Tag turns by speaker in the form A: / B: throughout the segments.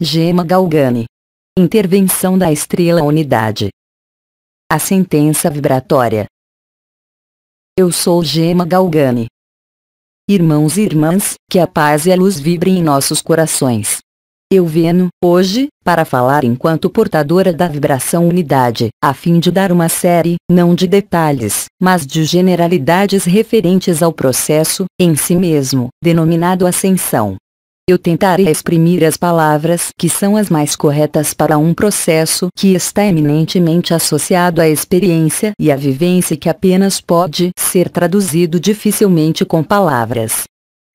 A: Gema Galgani. Intervenção da estrela unidade. A sentença vibratória. Eu sou Gema Galgani. Irmãos e irmãs, que a paz e a luz vibrem em nossos corações. Eu venho, hoje, para falar enquanto portadora da vibração unidade, a fim de dar uma série, não de detalhes, mas de generalidades referentes ao processo, em si mesmo, denominado ascensão. Eu tentarei exprimir as palavras que são as mais corretas para um processo que está eminentemente associado à experiência e à vivência que apenas pode ser traduzido dificilmente com palavras.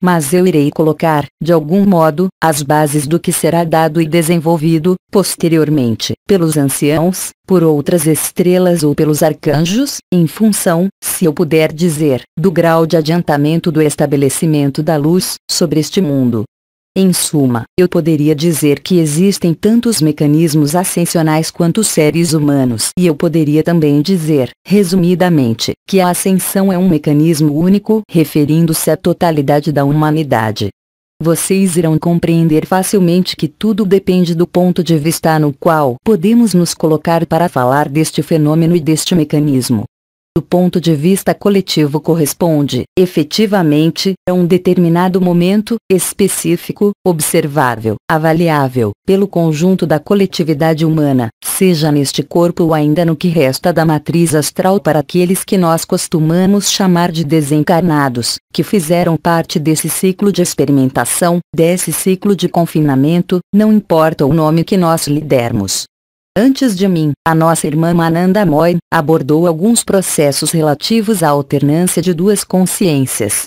A: Mas eu irei colocar, de algum modo, as bases do que será dado e desenvolvido, posteriormente, pelos anciãos, por outras estrelas ou pelos arcanjos, em função, se eu puder dizer, do grau de adiantamento do estabelecimento da luz sobre este mundo. Em suma, eu poderia dizer que existem tantos mecanismos ascensionais quanto seres humanos. E eu poderia também dizer, resumidamente, que a ascensão é um mecanismo único, referindo-se à totalidade da humanidade. Vocês irão compreender facilmente que tudo depende do ponto de vista no qual podemos nos colocar para falar deste fenômeno e deste mecanismo. Do ponto de vista coletivo corresponde, efetivamente, a um determinado momento, específico, observável, avaliável, pelo conjunto da coletividade humana, seja neste corpo ou ainda no que resta da matriz astral para aqueles que nós costumamos chamar de desencarnados, que fizeram parte desse ciclo de experimentação, desse ciclo de confinamento, não importa o nome que nós lhe dermos. Antes de mim, a nossa irmã Mananda Moy abordou alguns processos relativos à alternância de duas consciências.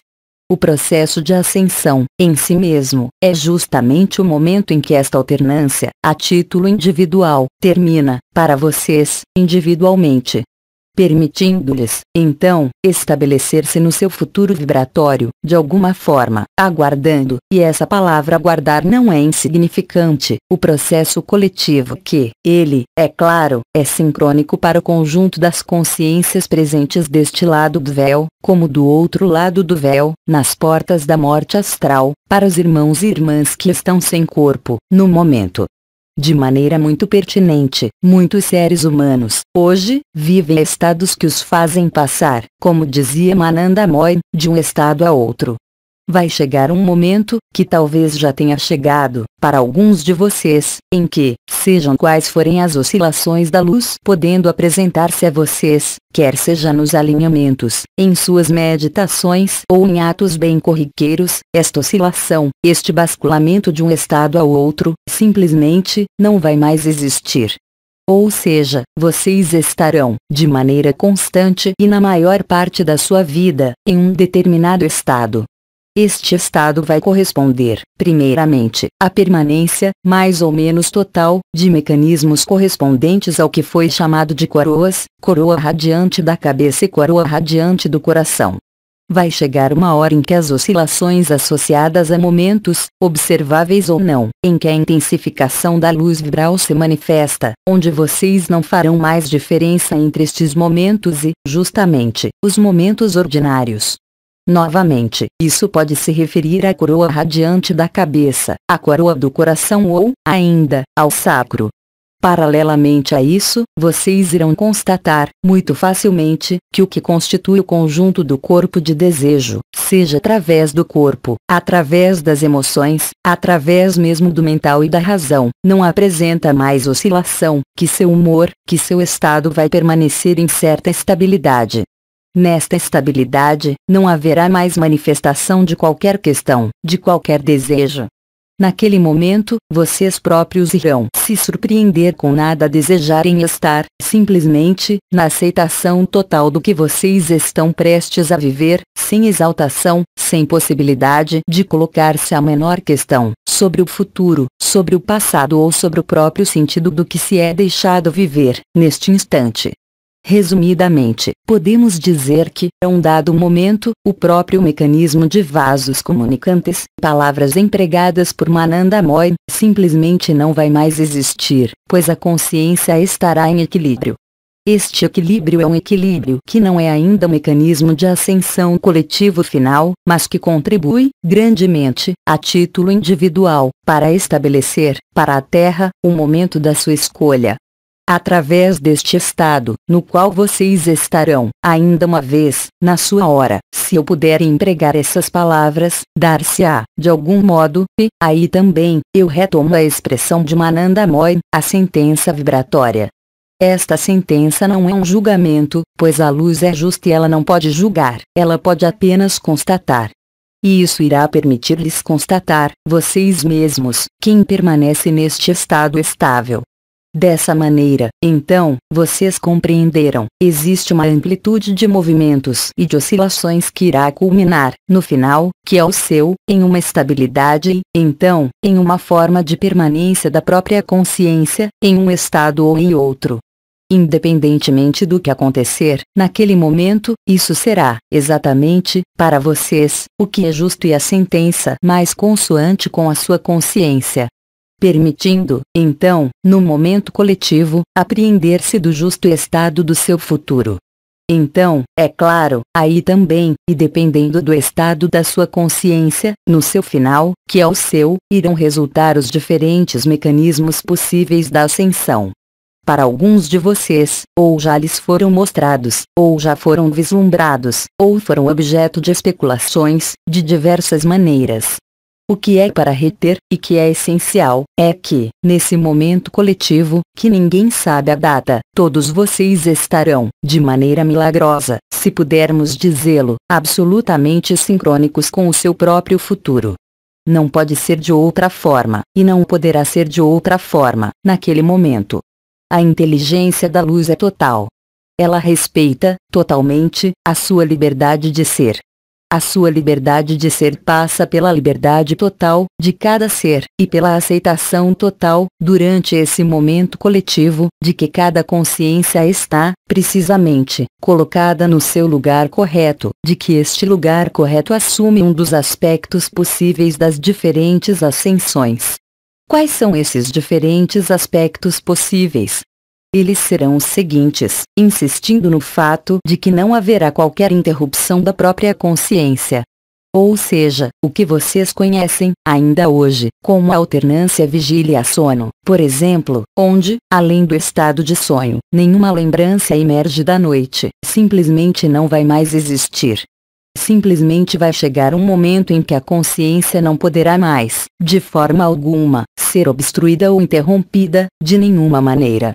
A: O processo de ascensão, em si mesmo, é justamente o momento em que esta alternância, a título individual, termina, para vocês, individualmente, permitindo-lhes, então, estabelecer-se no seu futuro vibratório, de alguma forma, aguardando, e essa palavra aguardar não é insignificante, o processo coletivo que, ele, é claro, é sincrônico para o conjunto das consciências presentes deste lado do véu, como do outro lado do véu, nas portas da morte astral, para os irmãos e irmãs que estão sem corpo, no momento. De maneira muito pertinente, muitos seres humanos, hoje, vivem estados que os fazem passar, como dizia Mananda Moy, de um estado a outro. Vai chegar um momento, que talvez já tenha chegado, para alguns de vocês, em que, sejam quais forem as oscilações da luz podendo apresentar-se a vocês, quer seja nos alinhamentos, em suas meditações ou em atos bem corriqueiros, esta oscilação, este basculamento de um estado ao outro, simplesmente, não vai mais existir. Ou seja, vocês estarão, de maneira constante e na maior parte da sua vida, em um determinado estado. Este estado vai corresponder, primeiramente, à permanência, mais ou menos total, de mecanismos correspondentes ao que foi chamado de coroas, coroa radiante da cabeça e coroa radiante do coração. Vai chegar uma hora em que as oscilações associadas a momentos, observáveis ou não, em que a intensificação da luz vibral se manifesta, onde vocês não farão mais diferença entre estes momentos e, justamente, os momentos ordinários. Novamente, isso pode se referir à coroa radiante da cabeça, à coroa do coração ou, ainda, ao sacro. Paralelamente a isso, vocês irão constatar, muito facilmente, que o que constitui o conjunto do corpo de desejo, seja através do corpo, através das emoções, através mesmo do mental e da razão, não apresenta mais oscilação, que seu humor, que seu estado vai permanecer em certa estabilidade. Nesta estabilidade, não haverá mais manifestação de qualquer questão, de qualquer desejo. Naquele momento, vocês próprios irão se surpreender com nada desejarem estar, simplesmente, na aceitação total do que vocês estão prestes a viver, sem exaltação, sem possibilidade de colocar-se a menor questão, sobre o futuro, sobre o passado ou sobre o próprio sentido do que se é deixado viver, neste instante. Resumidamente, podemos dizer que, a um dado momento, o próprio mecanismo de vasos comunicantes, palavras empregadas por Mananda Moy, simplesmente não vai mais existir, pois a consciência estará em equilíbrio. Este equilíbrio é um equilíbrio que não é ainda um mecanismo de ascensão coletivo final, mas que contribui, grandemente, a título individual, para estabelecer, para a Terra, o momento da sua escolha. Através deste estado, no qual vocês estarão, ainda uma vez, na sua hora, se eu puder empregar essas palavras, dar-se-á, de algum modo, e, aí também, eu retomo a expressão de Mananda Moy, a sentença vibratória. Esta sentença não é um julgamento, pois a luz é justa e ela não pode julgar, ela pode apenas constatar. E isso irá permitir-lhes constatar, vocês mesmos, quem permanece neste estado estável. Dessa maneira, então, vocês compreenderam, existe uma amplitude de movimentos e de oscilações que irá culminar, no final, que é o seu, em uma estabilidade e, então, em uma forma de permanência da própria consciência, em um estado ou em outro. Independentemente do que acontecer, naquele momento, isso será, exatamente, para vocês, o que é justo e a sentença mais consoante com a sua consciência. Permitindo, então, no momento coletivo, apreender-se do justo estado do seu futuro. Então, é claro, aí também, e dependendo do estado da sua consciência, no seu final, que é o seu, irão resultar os diferentes mecanismos possíveis da ascensão. Para alguns de vocês, ou já lhes foram mostrados, ou já foram vislumbrados, ou foram objeto de especulações, de diversas maneiras. O que é para reter, e que é essencial, é que, nesse momento coletivo, que ninguém sabe a data, todos vocês estarão, de maneira milagrosa, se pudermos dizê-lo, absolutamente sincrônicos com o seu próprio futuro. Não pode ser de outra forma, e não poderá ser de outra forma, naquele momento. A inteligência da luz é total. Ela respeita, totalmente, a sua liberdade de ser. A sua liberdade de ser passa pela liberdade total, de cada ser, e pela aceitação total, durante esse momento coletivo, de que cada consciência está, precisamente, colocada no seu lugar correto, de que este lugar correto assume um dos aspectos possíveis das diferentes ascensões. Quais são esses diferentes aspectos possíveis? Eles serão os seguintes, insistindo no fato de que não haverá qualquer interrupção da própria consciência. Ou seja, o que vocês conhecem, ainda hoje, como a alternância vigília-sono, por exemplo, onde, além do estado de sonho, nenhuma lembrança emerge da noite, simplesmente não vai mais existir. Simplesmente vai chegar um momento em que a consciência não poderá mais, de forma alguma, ser obstruída ou interrompida, de nenhuma maneira.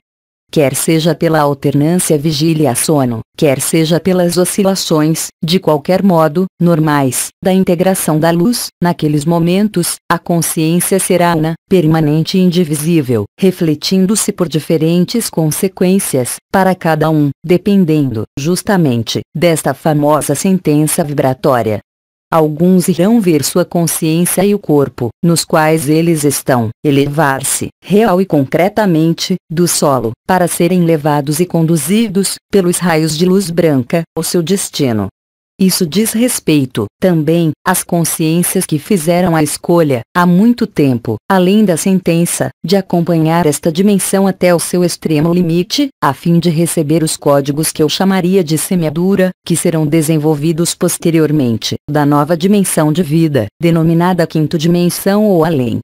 A: Quer seja pela alternância vigília-sono, quer seja pelas oscilações, de qualquer modo, normais, da integração da luz, naqueles momentos, a consciência será una, permanente e indivisível, refletindo-se por diferentes consequências, para cada um, dependendo, justamente, desta famosa sentença vibratória. Alguns irão ver sua consciência e o corpo, nos quais eles estão, elevar-se, real e concretamente, do solo, para serem levados e conduzidos, pelos raios de luz branca, ao seu destino. Isso diz respeito, também, às consciências que fizeram a escolha, há muito tempo, além da sentença, de acompanhar esta dimensão até o seu extremo limite, a fim de receber os códigos que eu chamaria de semeadura, que serão desenvolvidos posteriormente, da nova dimensão de vida, denominada quinta dimensão ou além.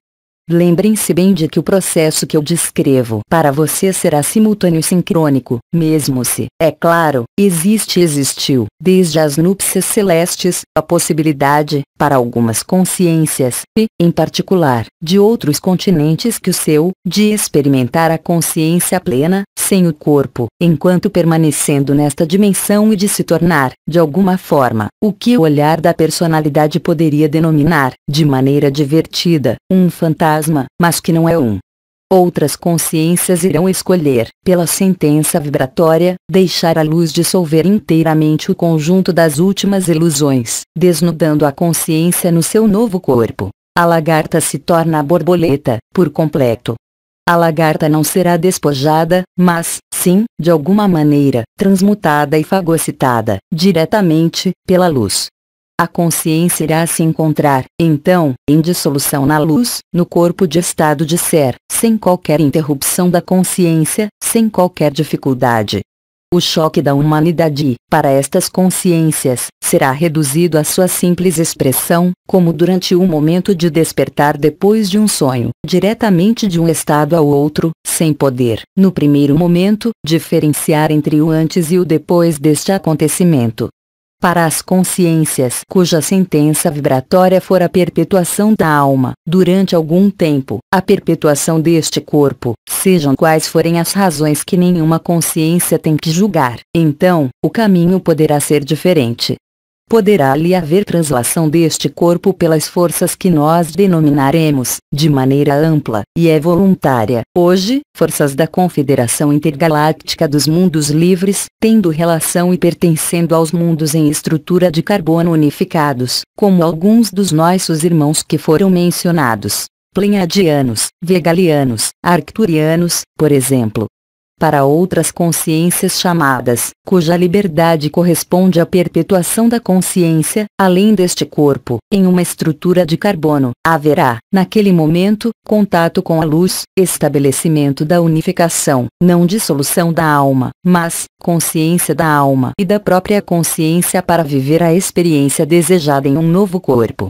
A: Lembrem-se bem de que o processo que eu descrevo para você será simultâneo e sincrônico, mesmo se, é claro, existiu, desde as núpcias celestes, a possibilidade, para algumas consciências, e, em particular, de outros continentes que o seu, de experimentar a consciência plena, sem o corpo, enquanto permanecendo nesta dimensão e de se tornar, de alguma forma, o que o olhar da personalidade poderia denominar, de maneira divertida, um fantasma, mas que não é um. Outras consciências irão escolher, pela sentença vibratória, deixar a luz dissolver inteiramente o conjunto das últimas ilusões, desnudando a consciência no seu novo corpo. A lagarta se torna a borboleta, por completo. A lagarta não será despojada, mas, sim, de alguma maneira, transmutada e fagocitada, diretamente, pela luz. A consciência irá se encontrar, então, em dissolução na luz, no corpo de estado de ser, sem qualquer interrupção da consciência, sem qualquer dificuldade. O choque da humanidade, para estas consciências, será reduzido à sua simples expressão, como durante um momento de despertar depois de um sonho, diretamente de um estado ao outro, sem poder, no primeiro momento, diferenciar entre o antes e o depois deste acontecimento. Para as consciências cuja sentença vibratória for a perpetuação da alma, durante algum tempo, a perpetuação deste corpo, sejam quais forem as razões que nenhuma consciência tem que julgar, então, o caminho poderá ser diferente. Poderá ali haver translação deste corpo pelas forças que nós denominaremos, de maneira ampla, e é voluntária, hoje, forças da Confederação Intergaláctica dos Mundos Livres, tendo relação e pertencendo aos mundos em estrutura de carbono unificados, como alguns dos nossos irmãos que foram mencionados, pleiadianos, vegalianos, arcturianos, por exemplo. Para outras consciências chamadas, cuja liberdade corresponde à perpetuação da consciência, além deste corpo, em uma estrutura de carbono, haverá, naquele momento, contato com a luz, estabelecimento da unificação, não dissolução da alma, mas, consciência da alma e da própria consciência para viver a experiência desejada em um novo corpo.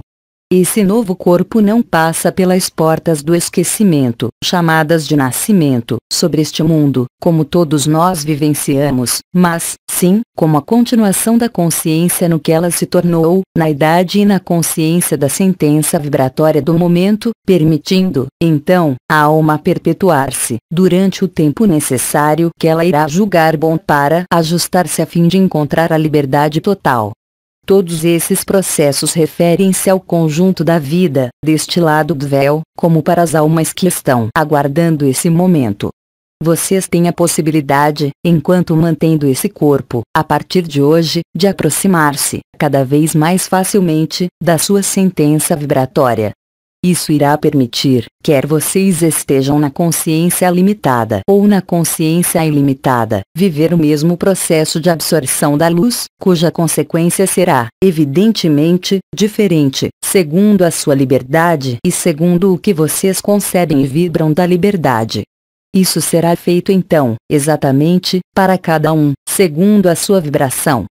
A: Esse novo corpo não passa pelas portas do esquecimento, chamadas de nascimento, sobre este mundo, como todos nós vivenciamos, mas, sim, como a continuação da consciência no que ela se tornou, na idade e na consciência da sentença vibratória do momento, permitindo, então, a alma perpetuar-se, durante o tempo necessário que ela irá julgar bom para ajustar-se a fim de encontrar a liberdade total. Todos esses processos referem-se ao conjunto da vida, deste lado do véu, como para as almas que estão aguardando esse momento. Vocês têm a possibilidade, enquanto mantendo esse corpo, a partir de hoje, de aproximar-se, cada vez mais facilmente, da sua sentença vibratória. Isso irá permitir, quer vocês estejam na consciência limitada ou na consciência ilimitada, viver o mesmo processo de absorção da luz, cuja consequência será, evidentemente, diferente, segundo a sua liberdade e segundo o que vocês concebem e vibram da liberdade. Isso será feito então, exatamente, para cada um, segundo a sua vibração.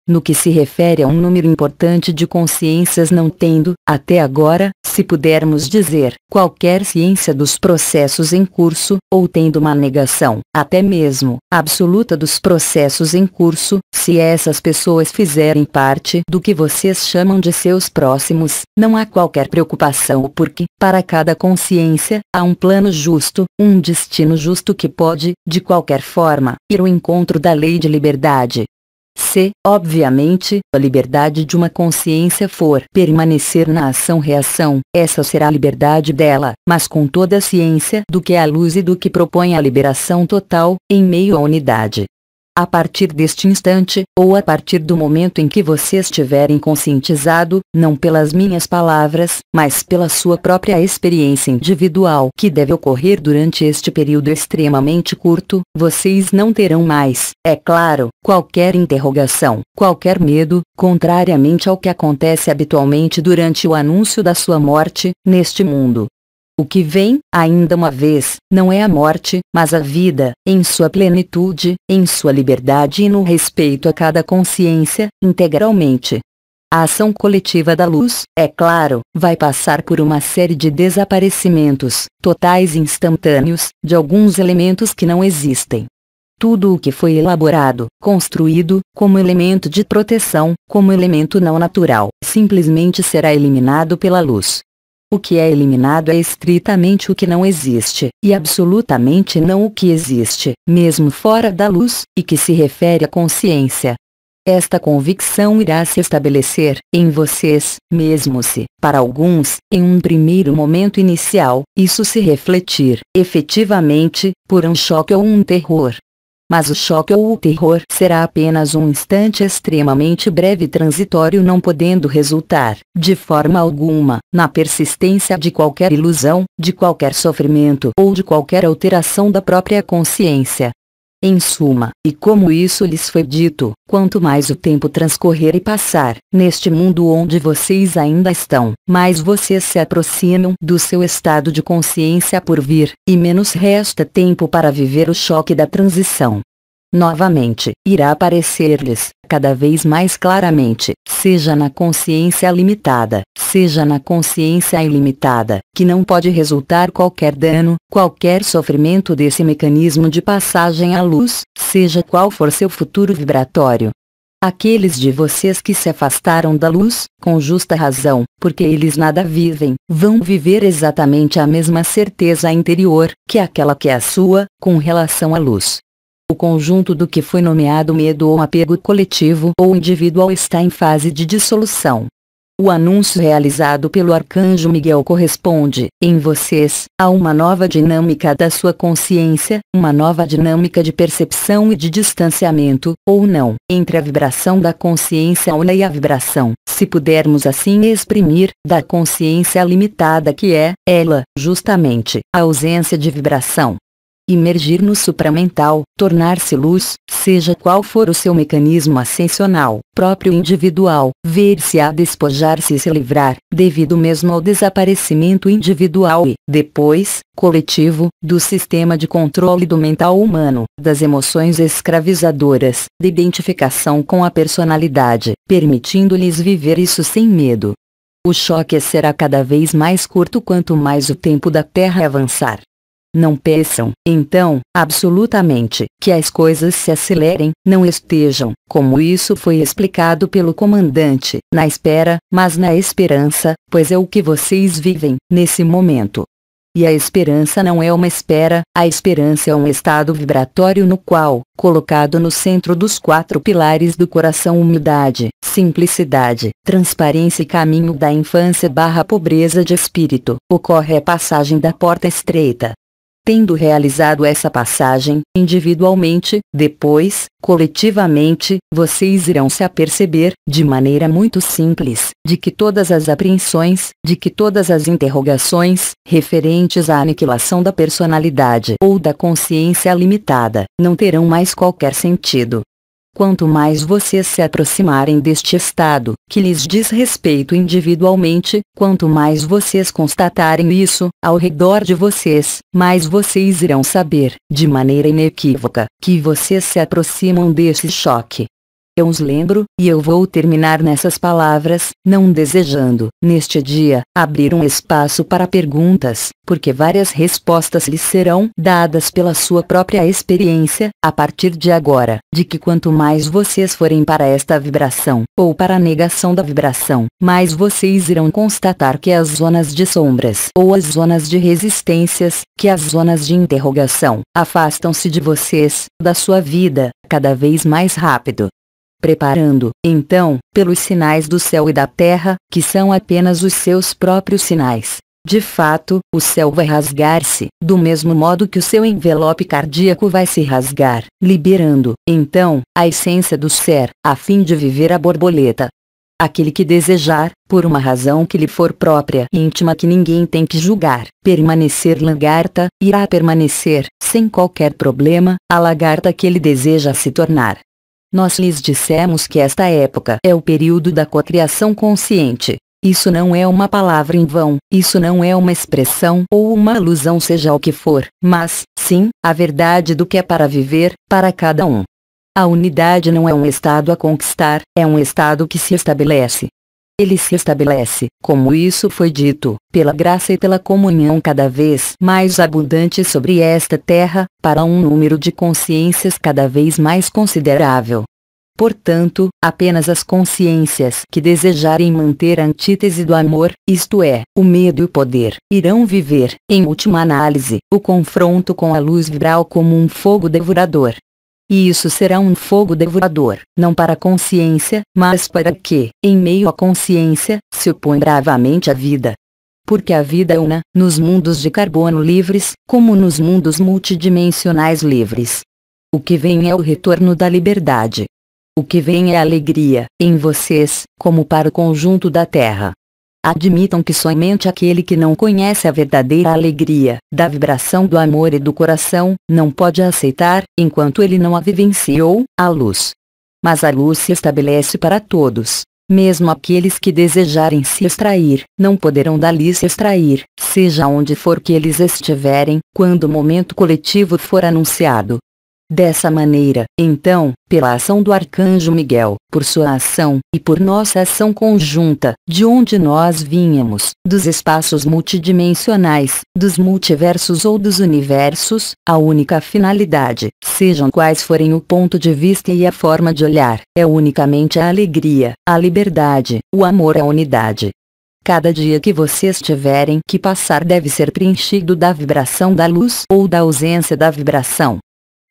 A: No que se refere a um número importante de consciências não tendo, até agora, se pudermos dizer, qualquer ciência dos processos em curso, ou tendo uma negação, até mesmo, absoluta dos processos em curso, se essas pessoas fizerem parte do que vocês chamam de seus próximos, não há qualquer preocupação porque, para cada consciência, há um plano justo, um destino justo que pode, de qualquer forma, ir ao encontro da lei de liberdade. Se, obviamente, a liberdade de uma consciência for permanecer na ação-reação, essa será a liberdade dela, mas com toda a ciência do que é a luz e do que propõe a liberação total, em meio à unidade. A partir deste instante, ou a partir do momento em que vocês tiverem conscientizado, não pelas minhas palavras, mas pela sua própria experiência individual que deve ocorrer durante este período extremamente curto, vocês não terão mais, é claro, qualquer interrogação, qualquer medo, contrariamente ao que acontece habitualmente durante o anúncio da sua morte, neste mundo. O que vem, ainda uma vez, não é a morte, mas a vida, em sua plenitude, em sua liberdade e no respeito a cada consciência, integralmente. A ação coletiva da luz, é claro, vai passar por uma série de desaparecimentos, totais e instantâneos, de alguns elementos que não existem. Tudo o que foi elaborado, construído, como elemento de proteção, como elemento não natural, simplesmente será eliminado pela luz. O que é eliminado é estritamente o que não existe, e absolutamente não o que existe, mesmo fora da luz, e que se refere à consciência. Esta convicção irá se estabelecer, em vocês, mesmo se, para alguns, em um primeiro momento inicial, isso se refletir, efetivamente, por um choque ou um terror. Mas o choque ou o terror será apenas um instante extremamente breve e transitório, não podendo resultar, de forma alguma, na persistência de qualquer ilusão, de qualquer sofrimento ou de qualquer alteração da própria consciência. Em suma, e como isso lhes foi dito, quanto mais o tempo transcorrer e passar, neste mundo onde vocês ainda estão, mais vocês se aproximam do seu estado de consciência por vir, e menos resta tempo para viver o choque da transição. novamente, irá aparecer-lhes, cada vez mais claramente, seja na consciência limitada, seja na consciência ilimitada, que não pode resultar qualquer dano, qualquer sofrimento desse mecanismo de passagem à luz, seja qual for seu futuro vibratório. Aqueles de vocês que se afastaram da luz, com justa razão, porque eles nada vivem, vão viver exatamente a mesma certeza interior, que aquela que é a sua, com relação à luz. O conjunto do que foi nomeado medo ou apego coletivo ou individual está em fase de dissolução. O anúncio realizado pelo Arcanjo Miguel corresponde, em vocês, a uma nova dinâmica da sua consciência, uma nova dinâmica de percepção e de distanciamento, ou não, entre a vibração da consciência una e a vibração, se pudermos assim exprimir, da consciência limitada que é, ela, justamente, a ausência de vibração. Imergir no supramental, tornar-se luz, seja qual for o seu mecanismo ascensional, próprio individual, ver-se a despojar-se e se livrar, devido mesmo ao desaparecimento individual e, depois, coletivo, do sistema de controle do mental humano, das emoções escravizadoras, da identificação com a personalidade, permitindo-lhes viver isso sem medo. O choque será cada vez mais curto quanto mais o tempo da Terra avançar. Não peçam, então, absolutamente, que as coisas se acelerem, não estejam, como isso foi explicado pelo comandante, na espera, mas na esperança, pois é o que vocês vivem, nesse momento. E a esperança não é uma espera, a esperança é um estado vibratório no qual, colocado no centro dos 4 pilares do coração: humildade, simplicidade, transparência e caminho da infância / pobreza de espírito, ocorre a passagem da porta estreita. Tendo realizado essa passagem, individualmente, depois, coletivamente, vocês irão se aperceber, de maneira muito simples, de que todas as apreensões, de que todas as interrogações, referentes à aniquilação da personalidade ou da consciência limitada, não terão mais qualquer sentido. Quanto mais vocês se aproximarem deste estado, que lhes diz respeito individualmente, quanto mais vocês constatarem isso, ao redor de vocês, mais vocês irão saber, de maneira inequívoca, que vocês se aproximam desse choque. Eu os lembro, e eu vou terminar nessas palavras, não desejando, neste dia, abrir um espaço para perguntas, porque várias respostas lhes serão dadas pela sua própria experiência, a partir de agora, de que quanto mais vocês forem para esta vibração, ou para a negação da vibração, mais vocês irão constatar que as zonas de sombras, ou as zonas de resistências, que as zonas de interrogação, afastam-se de vocês, da sua vida, cada vez mais rápido. Preparando, então, pelos sinais do céu e da terra, que são apenas os seus próprios sinais. De fato, o céu vai rasgar-se, do mesmo modo que o seu envelope cardíaco vai se rasgar, liberando, então, a essência do ser, a fim de viver a borboleta. Aquele que desejar, por uma razão que lhe for própria e íntima que ninguém tem que julgar, permanecer lagarta, irá permanecer, sem qualquer problema, a lagarta que ele deseja se tornar. Nós lhes dissemos que esta época é o período da cocriação consciente. Isso não é uma palavra em vão, isso não é uma expressão ou uma alusão, seja o que for, mas, sim, a verdade do que é para viver, para cada um. A unidade não é um estado a conquistar, é um estado que se estabelece. Ele se estabelece, como isso foi dito, pela graça e pela comunhão cada vez mais abundante sobre esta terra, para um número de consciências cada vez mais considerável. Portanto, apenas as consciências que desejarem manter a antítese do amor, isto é, o medo e o poder, irão viver, em última análise, o confronto com a luz vibral como um fogo devorador. E isso será um fogo devorador, não para a consciência, mas para que, em meio à consciência, se opõe bravamente à vida. Porque a vida é una, nos mundos de carbono livres, como nos mundos multidimensionais livres. O que vem é o retorno da liberdade. O que vem é a alegria, em vocês, como para o conjunto da Terra. Admitam que somente aquele que não conhece a verdadeira alegria, da vibração do amor e do coração, não pode aceitar, enquanto ele não a vivenciou, a luz. Mas a luz se estabelece para todos. Mesmo aqueles que desejarem se extrair, não poderão dali se extrair, seja onde for que eles estiverem, quando o momento coletivo for anunciado. Dessa maneira, então, pela ação do Arcanjo Miguel, por sua ação, e por nossa ação conjunta, de onde nós vínhamos, dos espaços multidimensionais, dos multiversos ou dos universos, a única finalidade, sejam quais forem o ponto de vista e a forma de olhar, é unicamente a alegria, a liberdade, o amor à unidade. Cada dia que vocês tiverem que passar deve ser preenchido da vibração da luz ou da ausência da vibração.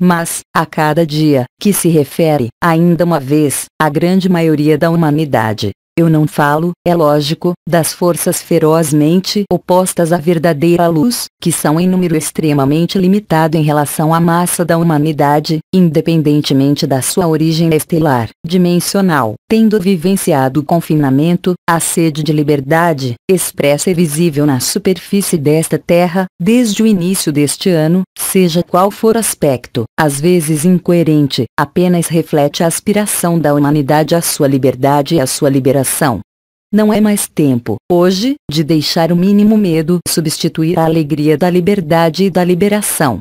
A: Mas, a cada dia, que se refere, ainda uma vez, à grande maioria da humanidade. Eu não falo, é lógico, das forças ferozmente opostas à verdadeira luz, que são em número extremamente limitado em relação à massa da humanidade, independentemente da sua origem estelar, dimensional, tendo vivenciado o confinamento, a sede de liberdade, expressa e visível na superfície desta terra, desde o início deste ano, seja qual for o aspecto, às vezes incoerente, apenas reflete a aspiração da humanidade à sua liberdade e à sua liberação. Não é mais tempo, hoje, de deixar o mínimo medo substituir a alegria da liberdade e da liberação.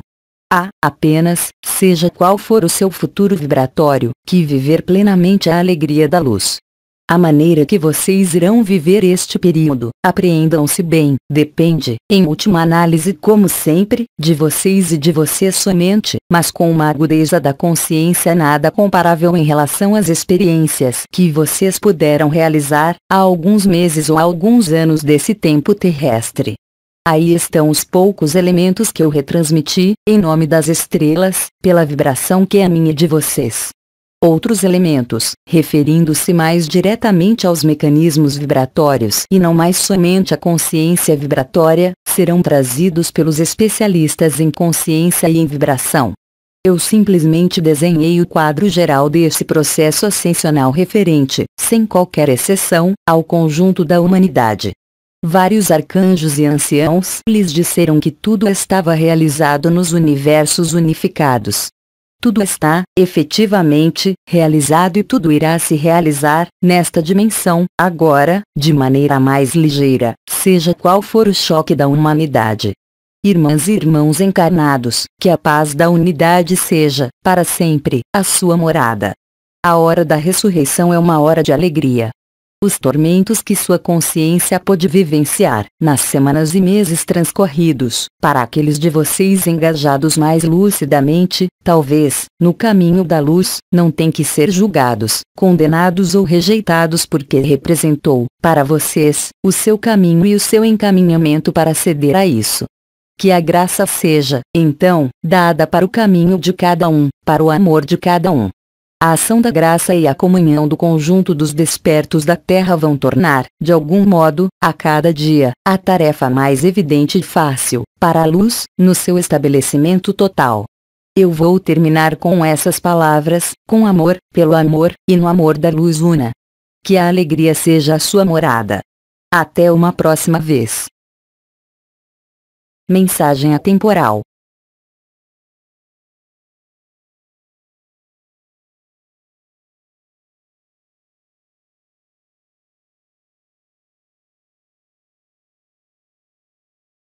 A: Há, apenas, seja qual for o seu futuro vibratório, que viver plenamente a alegria da luz. A maneira que vocês irão viver este período, apreendam-se bem, depende, em última análise como sempre, de vocês e de vocês somente, mas com uma agudeza da consciência nada comparável em relação às experiências que vocês puderam realizar, há alguns meses ou alguns anos desse tempo terrestre. Aí estão os poucos elementos que eu retransmiti, em nome das estrelas, pela vibração que é a minha e de vocês. Outros elementos, referindo-se mais diretamente aos mecanismos vibratórios e não mais somente à consciência vibratória, serão trazidos pelos especialistas em consciência e em vibração. Eu simplesmente desenhei o quadro geral desse processo ascensional referente, sem qualquer exceção, ao conjunto da humanidade. Vários arcanjos e anciãos lhes disseram que tudo estava realizado nos universos unificados. Tudo está, efetivamente, realizado e tudo irá se realizar, nesta dimensão, agora, de maneira mais ligeira, seja qual for o choque da humanidade. Irmãs e irmãos encarnados, que a paz da unidade seja, para sempre, a sua morada. A hora da ressurreição é uma hora de alegria. Os tormentos que sua consciência pôde vivenciar, nas semanas e meses transcorridos, para aqueles de vocês engajados mais lucidamente, talvez, no caminho da luz, não têm que ser julgados, condenados ou rejeitados porque representou, para vocês, o seu caminho e o seu encaminhamento para ceder a isso. Que a graça seja, então, dada para o caminho de cada um, para o amor de cada um. A ação da graça e a comunhão do conjunto dos despertos da Terra vão tornar, de algum modo, a cada dia, a tarefa mais evidente e fácil, para a luz, no seu estabelecimento total. Eu vou terminar com essas palavras, com amor, pelo amor, e no amor da luz una. Que a alegria seja a sua morada. Até uma próxima vez. Mensagem atemporal.